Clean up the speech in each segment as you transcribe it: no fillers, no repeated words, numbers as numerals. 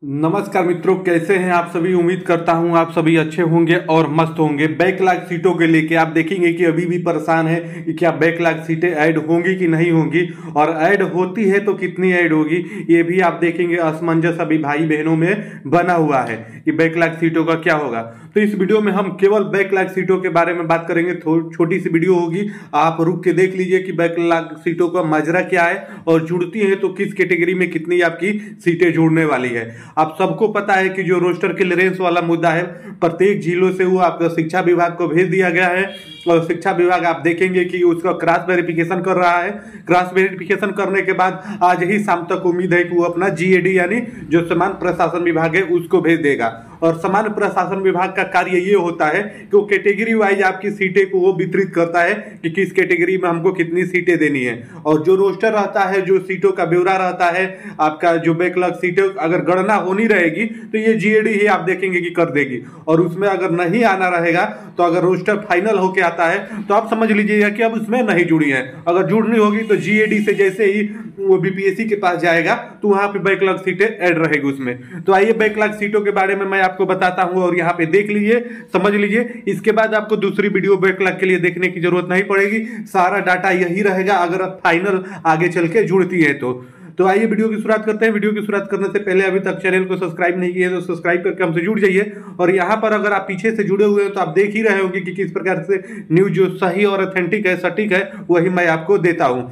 नमस्कार मित्रों, कैसे हैं आप सभी। उम्मीद करता हूं आप सभी अच्छे होंगे और मस्त होंगे। बैकलॉग सीटों के लेके आप देखेंगे कि अभी भी परेशान है कि क्या बैकलॉग सीटें ऐड होंगी कि नहीं होंगी, और ऐड होती है तो कितनी ऐड होगी, ये भी आप देखेंगे। असमंजस अभी भाई बहनों में बना हुआ है कि बैकलॉग सीटों का क्या होगा। तो इस वीडियो में हम केवल बैकलॉग सीटों के बारे में बात करेंगे। छोटी सी वीडियो होगी, आप रुक के देख लीजिए कि बैकलॉग सीटों का माजरा क्या है और जुड़ती है तो किस कैटेगरी में कितनी आपकी सीटें जुड़ने वाली है। आप सबको पता है कि जो रोस्टर क्लियरेंस वाला मुद्दा है, प्रत्येक जिलों से वो आपका शिक्षा विभाग को भेज दिया गया है और शिक्षा विभाग आप देखेंगे कि उसका क्रॉस वेरिफिकेशन कर रहा है। क्रॉस वेरिफिकेशन करने के बाद आज ही शाम तक उम्मीद है कि वो अपना जीएडी यानी जो सामान्य प्रशासन विभाग है उसको भेज देगा। और सामान्य प्रशासन विभाग का कार्य ये होता है कि वो कैटेगरी वाइज आपकी सीटें को वो वितरित करता है कि किस कैटेगरी में हमको कितनी सीटें देनी है। और जो रोस्टर रहता है, जो सीटों का ब्यौरा रहता है, आपका जो बैकलॉग सीटें अगर गणना होनी रहेगी तो ये जीएडी ही आप देखेंगे कि कर देगी। और उसमें अगर नहीं आना रहेगा तो अगर रोस्टर फाइनल होके आता है तो आप समझ लीजिएगा कि अब उसमें नहीं जुड़ी है। अगर जुड़नी होगी तो जीएडी से जैसे ही वो बीपीएससी के पास जाएगा तो वहां पे बैकलॉग सीटें ऐड रहेगी उसमें। तो आइए बैकलॉग सीटों के बारे में मैं आपको बताता हूं और यहाँ पे देख लीजिए, समझ लीजिए। इसके बाद आपको दूसरी वीडियो बैकलॉग के लिए देखने की जरूरत नहीं पड़ेगी, सारा डाटा यही रहेगा अगर फाइनल आगे चल के जुड़ती है तो आइए वीडियो की शुरुआत करते हैं। वीडियो की शुरुआत करने से पहले अभी तक चैनल को सब्सक्राइब नहीं किया तो सब्सक्राइब करके हमसे जुड़ जाइए। और यहाँ पर अगर आप पीछे से जुड़े हुए हैं तो आप देख ही रहे होंगे कि किस प्रकार से न्यूज जो सही और ऑथेंटिक है, सटीक है, वही मैं आपको देता हूँ।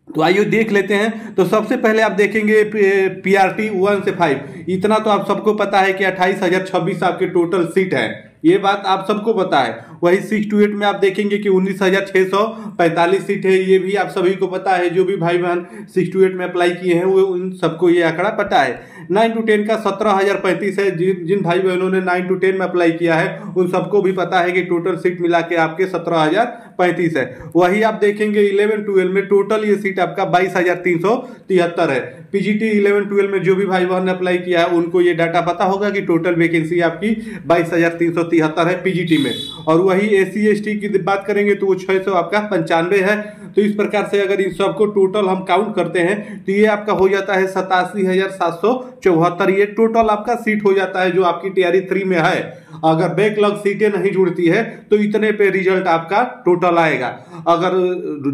तो आइए देख लेते हैं। तो सबसे पहले आप देखेंगे पीआरटी 1 से 5, इतना तो आप सबको पता है कि 28,026 आपके टोटल सीट है, ये बात आप सबको पता है। वही 6 to 8 में आप देखेंगे कि 19,645 सीट है, ये भी आप सभी को पता है। जो भी भाई बहन 6 to 8 में अप्लाई किए हैं वो उन सबको ये आंकड़ा पता है। 9 to 10 का 17,035 है। जिन भाई बहनों ने 9 to 10 में अप्लाई किया है उन सबको भी पता है कि टोटल सीट मिला के आपके 17,035 है। वही आप देखेंगे 11-12 में टोटल ये सीट आपका 22,373 है। पीजीटी 11-12 में जो भी भाई बहन ने अप्लाई किया है उनको ये डाटा पता होगा कि टोटल वैकेंसी आपकी 22,373 है पीजीटी में। और वही एससी एसटी की बात करेंगे तो वो 600 आपका 95 है। तो इस प्रकार से अगर इन सबको टोटल हम काउंट करते हैं तो ये आपका हो जाता है 87,774। ये टोटल आपका सीट हो जाता है जो आपकी टीआरई 3 में है। अगर बैकलॉग सीटें नहीं जुड़ती है तो इतने पे रिजल्ट आपका टोटल आएगा। अगर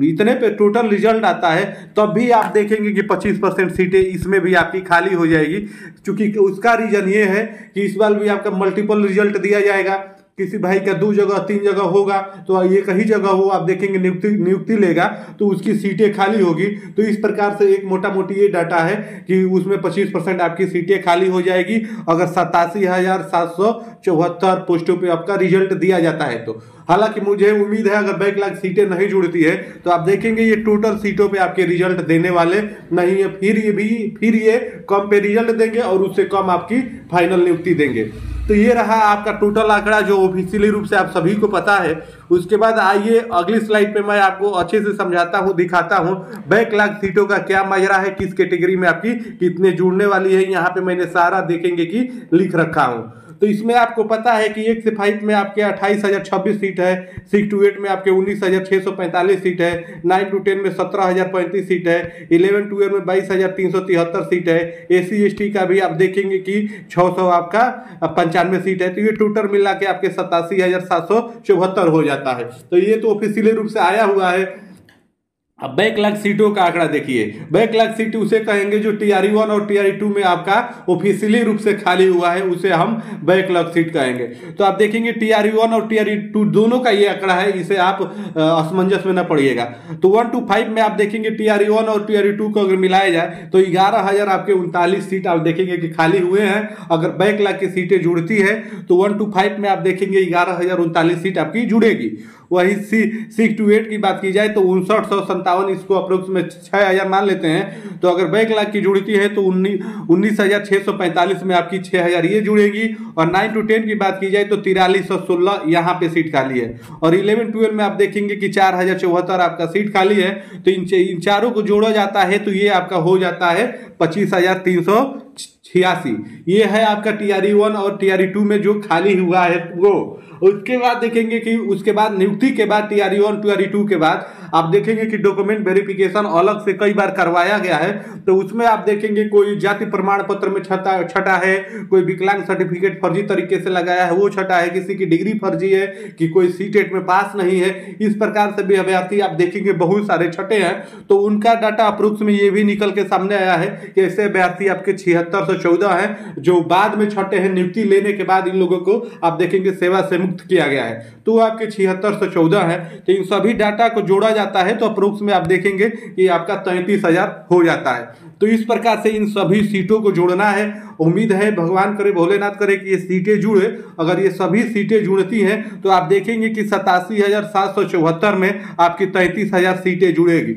इतने पे टोटल रिजल्ट आता है तब भी आप देखेंगे कि 25% सीटें इसमें भी आपकी खाली हो जाएगी। क्योंकि उसका रीजन ये है कि इस बार भी आपका मल्टीपल रिजल्ट दिया जाएगा। किसी भाई का 2 जगह 3 जगह होगा तो ये कहीं जगह हो आप देखेंगे नियुक्ति लेगा तो उसकी सीटें खाली होगी। तो इस प्रकार से एक मोटा मोटी ये डाटा है कि उसमें 25% आपकी सीटें खाली हो जाएगी अगर 87,774 पोस्टों पे आपका रिजल्ट दिया जाता है तो। हालांकि मुझे उम्मीद है अगर बैकलॉग सीटें नहीं जुड़ती है तो आप देखेंगे ये टोटल सीटों पे आपके रिजल्ट देने वाले नहीं है। फिर ये कम पे रिजल्ट देंगे और उससे कम आपकी फाइनल नियुक्ति देंगे। तो ये रहा आपका टोटल आंकड़ा जो ऑफिशियली रूप से आप सभी को पता है। उसके बाद आइए अगली स्लाइड पे मैं आपको अच्छे से समझाता हूँ, दिखाता हूँ बैकलॉग सीटों का क्या माजरा है, किस कैटेगरी में आपकी कितने जुड़ने वाली है। यहाँ पे मैंने सारा देखेंगे कि लिख रखा हूँ। तो इसमें आपको पता है कि 1 से 5 में आपके 28,026 सीट है, 6 to 8 में आपके 19,645 सीट है, 9 to 10 में 17,035 सीट है, 11-12 में 22,373 सीट है। एससी एसटी का भी आप देखेंगे कि 600 आपका 95 सीट है। तो ये टोटल मिला के आपके 87,774 हो जाता है। तो ये तो ऑफिशियली रूप से आया हुआ है। अब बैकलॉग सीटों का आंकड़ा देखिए। बैकलॉग सीट उसे कहेंगे जो टीआरई 1 और टीआरई 2 में आपका ऑफिशियली रूप से खाली हुआ है, उसे हम बैकलॉग सीट कहेंगे। तो आप देखेंगे टीआरई 1 और टीआरई 2 दोनों का ये आंकड़ा है, इसे आप असमंजस में न पड़िएगा। तो 1 to 5 में आप देखेंगे टीआरई 1 और टीआरई 2 को अगर मिलाया जाए तो 11,000 आपके 39 सीट आप देखेंगे कि खाली हुए हैं। अगर बैकलॉग की सीटें जुड़ती है तो 1 to 5 में आप देखेंगे 11,039 सीट आपकी जुड़ेगी। वही 6 to 8 की बात की जाए तो 59,157, इसको अप्रोक्स में 6,000 मान लेते हैं। तो अगर बैकलॉग की जुड़ती है तो 19,645 में आपकी 6,000 ये जुड़ेगी। और 9 to 10 की बात की जाए तो 4316 यहाँ पे सीट खाली है। और 11-12 में आप देखेंगे कि 4,074 आपका सीट खाली है। तो इन चारों को जोड़ा जाता है तो ये आपका हो जाता है 25,306 86। ये है आपका TRE 1 और TRE 2 में जो खाली हुआ है वो। उसके बाद देखेंगे कि उसके बाद नियुक्ति के बाद TRE 1 TRE 2 के बाद आप देखेंगे कि डॉक्यूमेंट वेरिफिकेशन अलग से कई बार करवाया गया है। तो उसमें आप देखेंगे कोई जाति प्रमाण पत्र में छटा है, कोई विकलांग सर्टिफिकेट फर्जी तरीके से लगाया है वो छटा है, किसी की डिग्री फर्जी है, कि कोई सीटेट में पास नहीं है। इस प्रकार से भी अभ्यर्थी आप देखेंगे बहुत सारे छटे हैं। तो उनका डाटा अप्रोक्स में ये भी निकल के सामने आया है कि ऐसे अभ्यर्थी आपके 7614 हैं जो बाद में छटे हैं। नियुक्ति लेने के बाद इन लोगों को आप देखेंगे सेवा से मुक्त किया गया है, तो आपके 7614 है। तो इन सभी डाटा को जोड़ा जाता है तो अप्रोक्स में आप देखेंगे कि आपका 33,000 हो जाता है। तो इस प्रकार से इन सभी सीटों को जोड़ना है। उम्मीद है भगवान करे, भोलेनाथ करे कि ये सीटें जुड़े। अगर ये सभी सीटें जुड़ती हैं तो आप देखेंगे कि 87,774 में आपकी 33,000 सीटें जुड़ेगी।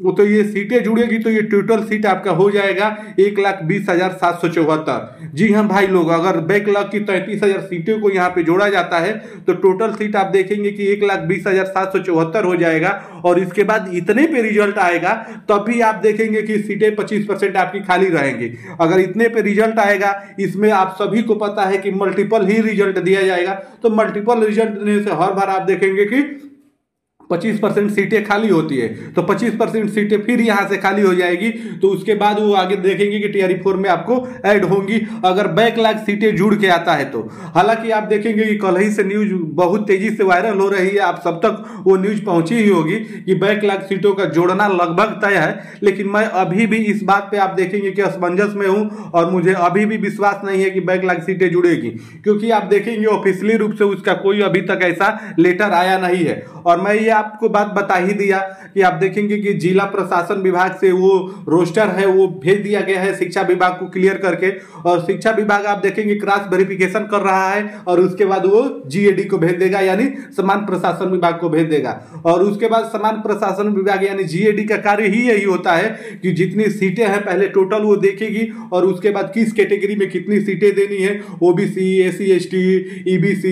तो ये सीटें जुड़ेगी तो ये टोटल सीट आपका हो जाएगा 1,20,774। जी हाँ भाई लोग, अगर बैकलॉग की 33,000 सीटों को यहाँ पे जोड़ा जाता है तो टोटल सीट आप देखेंगे कि 1,20,774 हो जाएगा। और इसके बाद इतने पे रिजल्ट आएगा तब भी आप देखेंगे कि सीटें 25% आपकी खाली रहेंगी। अगर इतने पे रिजल्ट आएगा, इसमें आप सभी को पता है कि मल्टीपल ही रिजल्ट दिया जाएगा। तो मल्टीपल रिजल्ट देने से हर बार आप देखेंगे कि 25% सीटें खाली होती है, तो 25% सीटें फिर यहाँ से खाली हो जाएगी। तो उसके बाद वो आगे देखेंगे कि TRE 4 में आपको ऐड होंगी अगर बैकलॉग सीटें जुड़ के आता है तो। हालांकि आप देखेंगे कि कल ही से न्यूज बहुत तेजी से वायरल हो रही है, आप सब तक वो न्यूज पहुंची ही होगी कि बैकलॉग सीटों का जोड़ना लगभग तय है। लेकिन मैं अभी भी इस बात पर आप देखेंगे कि असमंजस में हूँ और मुझे अभी भी विश्वास नहीं है कि बैकलॉग सीटें जुड़ेगी, क्योंकि आप देखेंगे ऑफिशियली रूप से उसका कोई अभी तक ऐसा लेटर आया नहीं है। और मैं ये आपको बात बता ही दिया कि आप देखेंगे कि जिला प्रशासन विभाग से वो रोस्टर है वो भेज दिया गया है शिक्षा विभाग को क्लियर करके। और शिक्षा विभाग आप देखेंगे क्रॉस वेरिफिकेशन कर रहा है और उसके बाद वो GAD को भेज देगा, यानी समान प्रशासन विभाग को भेज देगा। और उसके बाद समान प्रशासन विभाग यानी GAD का कार्य ही यही होता है कि जितनी सीटें हैं पहले टोटल वो देखेगी और उसके बाद किस कैटेगरी में कितनी सीटें देनी है, OBC SC ST EBC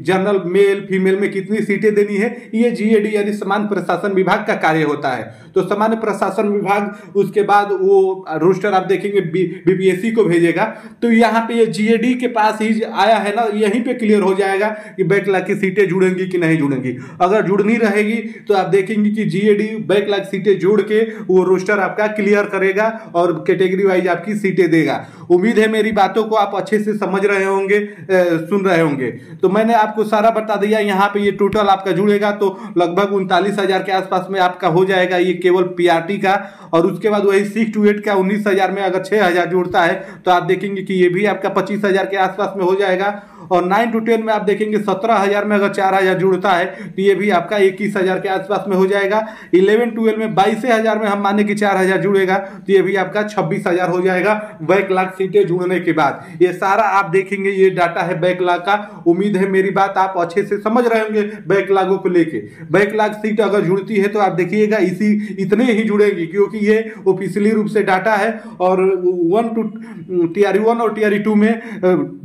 general male female में कितनी सीटें देनी है, ये GAD यानी समान प्रशासन विभाग का कार्य होता है। तो समान प्रशासन विभाग उसके बाद वो रोस्टर आप देखेंगे BPSC को भेजेगा। तो यहाँ पे ये GAD के पास ही आया है ना, यहीं पे क्लियर हो जाएगा कि बैकलॉग की सीटें जुड़ेंगी कि नहीं जुड़ेंगी। अगर जुड़नी रहेगी तो आप देखेंगे कि GAD बैकलॉग सीटें जोड़ के वो रोस्टर आपका क्लियर करेगा और कैटेगरी वाइज आपकी सीटें देगा। उम्मीद है मेरी बातों को आप अच्छे से समझ रहे होंगे, सुन रहे होंगे। तो मैंने आपको सारा बता दिया। यहाँ पे ये टोटल आपका जुड़ेगा तो लगभग 39,000 के आसपास में आपका हो जाएगा, ये केवल PRT का। और उसके बाद वही 6 to 8 का 19,000 में अगर 6,000 जुड़ता है तो आप देखेंगे कि ये भी आपका 25,000 के आसपास में हो जाएगा। और 9 to 10 में आप देखेंगे 17,000 में अगर 4,000 जुड़ता है तो ये भी आपका 21,000 के आसपास में हो जाएगा। 11-12 में 22,000 में हम माने कि 4,000 जुड़ेगा तो ये भी आपका 26,000 हो जाएगा बैकलॉग सीटें जुड़ने के बाद। ये सारा आप देखेंगे ये डाटा है बैकलॉग का। उम्मीद है मेरी बात आप अच्छे से समझ रहे होंगे बैकलॉगों को लेके। बैकलॉग सीट अगर जुड़ती है तो आप देखिएगा इतने ही जुड़ेगी, क्योंकि ये ऑफिशियली रूप से डाटा है। और TRE 1 और TRE 2 में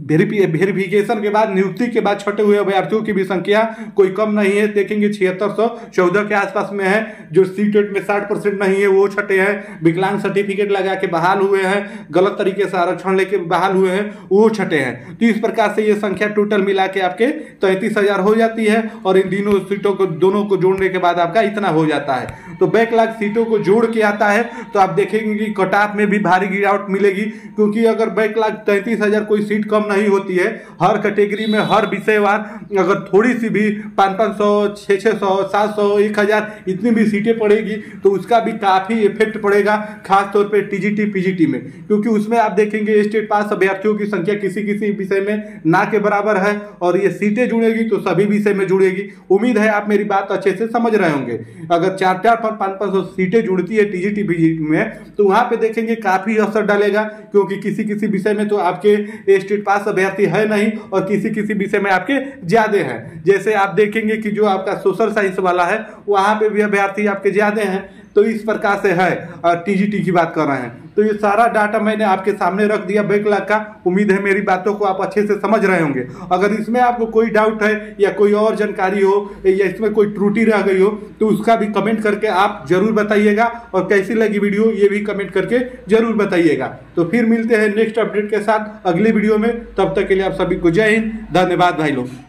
वेरिफिकेशन के बाद नियुक्ति के बाद छटे हुए अभ्यर्थियों की भी संख्या कोई कम नहीं है। देखेंगे 7614 के आसपास में है। जो सीटेट में 60% नहीं है वो छटे हैं, विकलांग सर्टिफिकेट लगा के बहाल हुए हैं, गलत तरीके से आरक्षण लेके बहाल हुए हैं वो छटे हैं। तो इस प्रकार से ये संख्या टोटल मिला के आपके 33,000 हो जाती है। और इन तीनों सीटों को दोनों को जोड़ने के बाद आपका इतना हो जाता है। तो बैकलॉग सीटों को जोड़ के आता है तो आप देखेंगे कि कट ऑफ में भी भारी गिरावट मिलेगी, क्योंकि अगर बैकलॉग 33,000 कोई सीट कम नहीं होती है, हर कैटेगरी में हर विषयवार अगर थोड़ी सी भी 500, 600, 700, 1,000 इतनी भी सीटें पड़ेगी तो उसका भी काफ़ी इफेक्ट पड़ेगा, खासतौर पे TGT PGT में। क्योंकि उसमें आप देखेंगे स्टेट पास अभ्यर्थियों की संख्या किसी किसी विषय में ना के बराबर है और ये सीटें जुड़ेगी तो सभी विषय में जुड़ेगी। उम्मीद है आप मेरी बात अच्छे से समझ रहे होंगे। अगर 400-500 सीटें जुड़ती है TGT PGT में तो वहाँ पे देखेंगे काफ़ी असर डालेगा, क्योंकि किसी किसी विषय में तो आपके स्टेट पास अभ्यर्थी है नहीं और किसी किसी विषय में आपके ज्यादा हैं। जैसे आप देखेंगे कि जो आपका सोशल साइंस वाला है वहाँ पे भी अभ्यर्थी आपके ज्यादा हैं। तो इस प्रकार से है। टीजीटी की बात कर रहे हैं, तो ये सारा डाटा मैंने आपके सामने रख दिया बैकलॉग का। उम्मीद है मेरी बातों को आप अच्छे से समझ रहे होंगे। अगर इसमें आपको कोई डाउट है या कोई और जानकारी हो या इसमें कोई त्रुटि रह गई हो तो उसका भी कमेंट करके आप जरूर बताइएगा, और कैसी लगी वीडियो ये भी कमेंट करके जरूर बताइएगा। तो फिर मिलते हैं नेक्स्ट अपडेट के साथ अगले वीडियो में। तब तक के लिए आप सभी को जय हिंद, धन्यवाद भाई लोग।